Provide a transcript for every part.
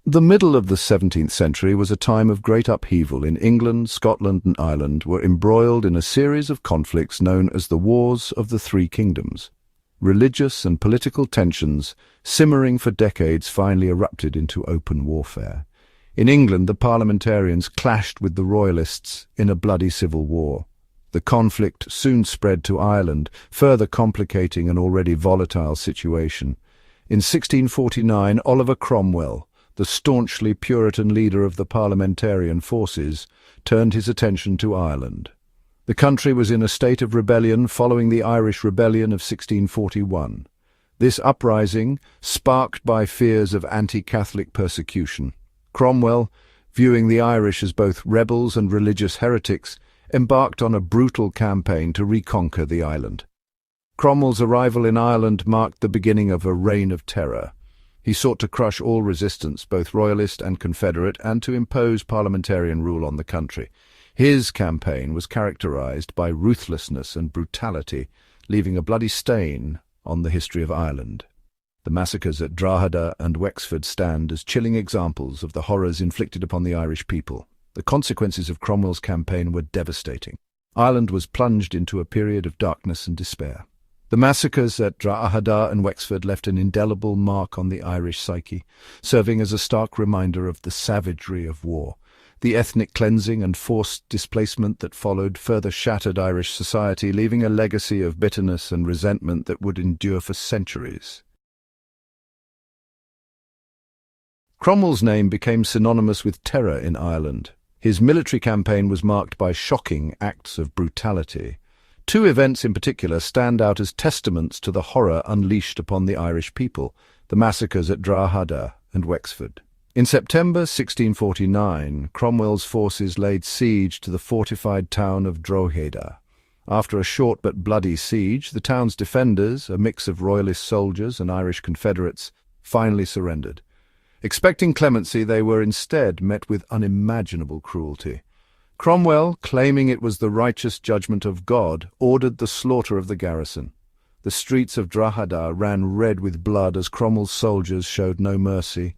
The middle of the 17th century was a time of great upheaval. In England, Scotland and Ireland were embroiled in a series of conflicts known as the Wars of the Three Kingdoms. Religious and political tensions, simmering for decades, finally erupted into open warfare. In England, the parliamentarians clashed with the royalists in a bloody civil war. The conflict soon spread to Ireland, further complicating an already volatile situation. In 1649, Oliver Cromwell, the staunchly Puritan leader of the parliamentarian forces, turned his attention to Ireland. The country was in a state of rebellion following the Irish Rebellion of 1641. This uprising, sparked by fears of anti-Catholic persecution. Cromwell, viewing the Irish as both rebels and religious heretics, embarked on a brutal campaign to reconquer the island. Cromwell's arrival in Ireland marked the beginning of a reign of terror. He sought to crush all resistance, both royalist and Confederate, and to impose parliamentarian rule on the country. His campaign was characterized by ruthlessness and brutality, leaving a bloody stain on the history of Ireland. The massacres at Drogheda and Wexford stand as chilling examples of the horrors inflicted upon the Irish people. The consequences of Cromwell's campaign were devastating. Ireland was plunged into a period of darkness and despair. The massacres at Drogheda and Wexford left an indelible mark on the Irish psyche, serving as a stark reminder of the savagery of war. The ethnic cleansing and forced displacement that followed further shattered Irish society, leaving a legacy of bitterness and resentment that would endure for centuries. Cromwell's name became synonymous with terror in Ireland. His military campaign was marked by shocking acts of brutality. Two events in particular stand out as testaments to the horror unleashed upon the Irish people: the massacres at Drogheda and Wexford. In September 1649, Cromwell's forces laid siege to the fortified town of Drogheda. After a short but bloody siege, the town's defenders, a mix of royalist soldiers and Irish Confederates, finally surrendered. Expecting clemency, they were instead met with unimaginable cruelty. Cromwell, claiming it was the righteous judgment of God, ordered the slaughter of the garrison. The streets of Drogheda ran red with blood as Cromwell's soldiers showed no mercy.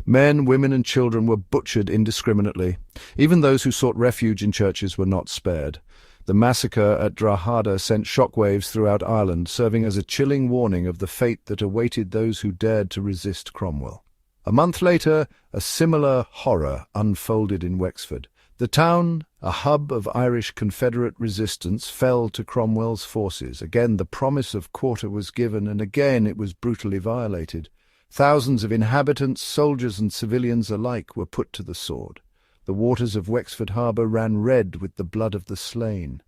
Men, women and children were butchered indiscriminately. Even those who sought refuge in churches were not spared. The massacre at Drogheda sent shockwaves throughout Ireland, serving as a chilling warning of the fate that awaited those who dared to resist Cromwell. A month later, a similar horror unfolded in Wexford. The town, a hub of Irish Confederate resistance, fell to Cromwell's forces. Again the promise of quarter was given, and again it was brutally violated. Thousands of inhabitants, soldiers and civilians alike, were put to the sword. The waters of Wexford harbour ran red with the blood of the slain.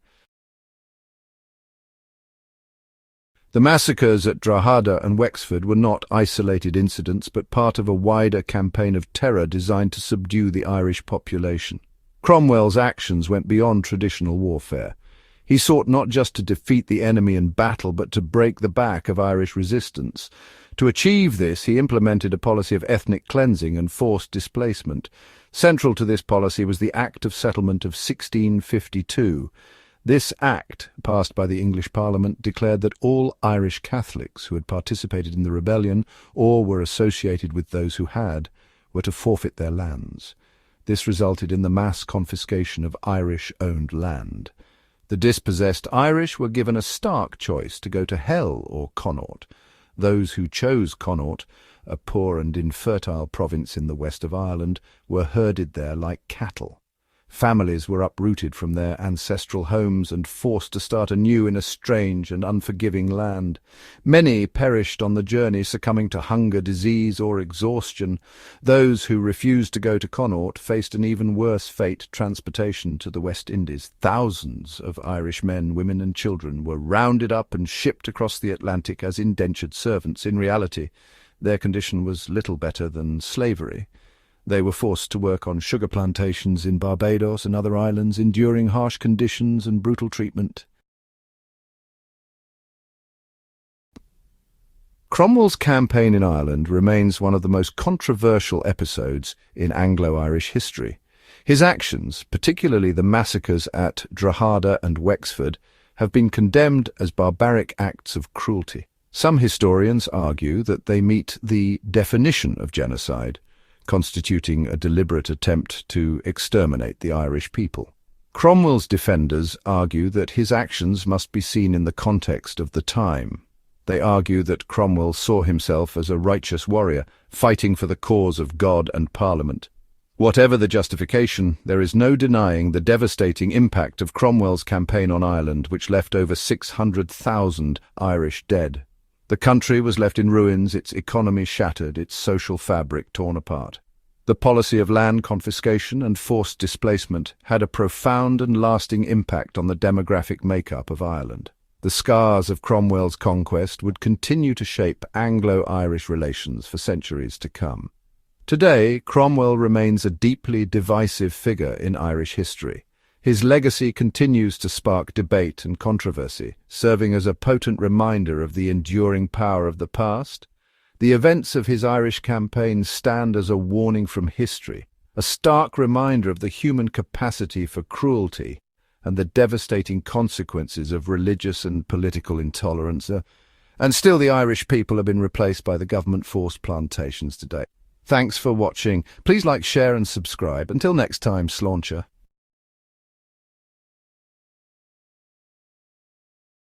The massacres at Drogheda and Wexford were not isolated incidents, but part of a wider campaign of terror designed to subdue the Irish population. Cromwell's actions went beyond traditional warfare. He sought not just to defeat the enemy in battle, but to break the back of Irish resistance. To achieve this, he implemented a policy of ethnic cleansing and forced displacement. Central to this policy was the Act of Settlement of 1652. This act, passed by the English Parliament, declared that all Irish Catholics who had participated in the rebellion, or were associated with those who had, were to forfeit their lands. This resulted in the mass confiscation of Irish-owned land. The dispossessed Irish were given a stark choice to go to hell or Connaught. Those who chose Connaught, a poor and infertile province in the west of Ireland, were herded there like cattle. Families were uprooted from their ancestral homes and forced to start anew in a strange and unforgiving land. Many perished on the journey, succumbing to hunger, disease, or exhaustion. Those who refused to go to Connaught faced an even worse fate: transportation to the West Indies. Thousands of Irish men, women and children were rounded up and shipped across the Atlantic as indentured servants. In reality, their condition was little better than slavery. They were forced to work on sugar plantations in Barbados and other islands, enduring harsh conditions and brutal treatment. Cromwell's campaign in Ireland remains one of the most controversial episodes in Anglo-Irish history. His actions, particularly the massacres at Drogheda and Wexford, have been condemned as barbaric acts of cruelty. Some historians argue that they meet the definition of genocide. constituting a deliberate attempt to exterminate the Irish people. Cromwell's defenders argue that his actions must be seen in the context of the time. They argue that Cromwell saw himself as a righteous warrior, fighting for the cause of God and Parliament. Whatever the justification, there is no denying the devastating impact of Cromwell's campaign on Ireland, which left over 600,000 Irish dead. The country was left in ruins, its economy shattered, its social fabric torn apart. The policy of land confiscation and forced displacement had a profound and lasting impact on the demographic makeup of Ireland. The scars of Cromwell's conquest would continue to shape Anglo-Irish relations for centuries to come. Today, Cromwell remains a deeply divisive figure in Irish history. His legacy continues to spark debate and controversy, serving as a potent reminder of the enduring power of the past. The events of his Irish campaign stand as a warning from history, a stark reminder of the human capacity for cruelty and the devastating consequences of religious and political intolerance. And still the Irish people have been replaced by the government-forced plantations today. Thanks for watching. Please like, share and subscribe. Until next time, Sláinte.